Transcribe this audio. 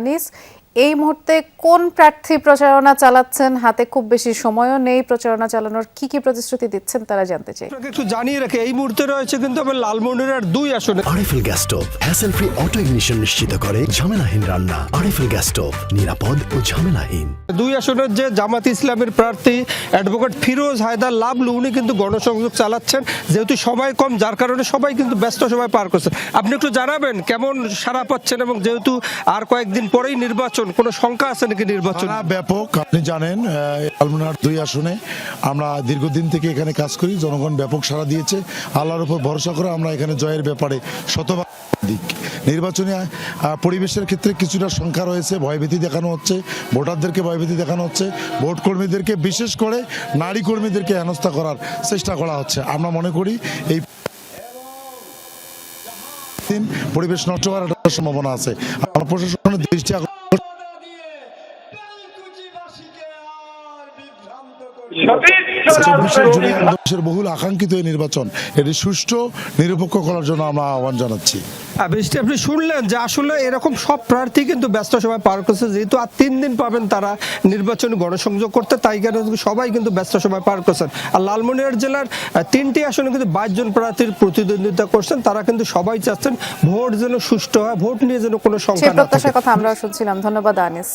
আনিস, এই মুহূর্তে কোন প্রার্থী প্রচারণা চালাচ্ছেন? হাতে খুব বেশি সময়ও নেই, প্রচারণা চালানোর কি প্রতিশ্রুতি দিচ্ছেন তারা জানতে চাই। একটু জানিয়ে রাখে এই মুহূর্তে রয়েছে কিন্তু আমার লালমনিরহাট 2 আসনে RFL gas stove hassle free auto ignition নিশ্চিত করে ঝামেলাহীন রান্না। আরএফএল গ্যাস স্টোভ নিরাপদ ও ঝামেলাহীন। 2 আসনের যে জামাত ইসলামের প্রার্থী অ্যাডভোকেট ফিরোজ হায়দার লাবলু, উনি কিন্তু গণসংযোগ চালাচ্ছেন। যেহেতু সময় কম, যার কারণে সবাই কিন্তু ব্যস্ত সময় পার করছেন। আপনি একটু জানাবেন কেমন সাড়া পাচ্ছেন, এবং যেহেতু আর কয়েকদিন পরেই নির্বাচন, কোনো শঙ্কা আছে নাকি নির্বাচন? ব্যাপক, আপনি জানেন লালমনিরহাট 2 আসনে আমরা দীর্ঘদিন থেকে এখানে কাজ করি। জনগণ ব্যাপক সাড়া দিয়েছে। আল্লাহর উপর ভরসা করে আমরা এখানে জয়ের ব্যাপারে শতভাগ দিক। নির্বাচনী পরিবেশের ক্ষেত্রে কিছুটা শঙ্কা রয়েছে, ভয়ভীতি দেখানো হচ্ছে, ভোটারদেরকে ভয়ভীতি দেখানো হচ্ছে, ভোট কর্মীদেরকে, বিশেষ করে নারী কর্মীদেরকে হেনস্থা করার চেষ্টা করা হচ্ছে। আমরা মনে করি এই পরিবেশ নষ্ট করার একটা সম্ভাবনা আছে। আমরা প্রশাসনের দৃষ্টি দেশের বহুল আকাঙ্ক্ষিত এই নির্বাচন, এটি সুষ্ঠু নিরপেক্ষ করার জন্য আমরা আহ্বান জানাচ্ছি। আপনি শুনলেন যে আসলে এরকম সব প্রার্থী কিন্তু ব্যস্ত সময় পার করছে, যেহেতু আর 3 দিন পাবেন তারা নির্বাচনী গণসংযোগ করতে, তাই কারণে সবাই কিন্তু ব্যস্ত সময় পার করছেন। আর লালমনিরহাট জেলার 3টি আসনে কিন্তু 22 জন প্রার্থীর প্রতিদ্বন্দ্বিতা করছেন। তারা কিন্তু সবাই চাচ্ছেন ভোট যেন সুষ্ঠু হয়, ভোট নিয়ে যেন কোনো সংখ্যা না থাকে। সেই প্রত্যাশার কথা আমরাও শুনছিলাম। ধন্যবাদ আনিস।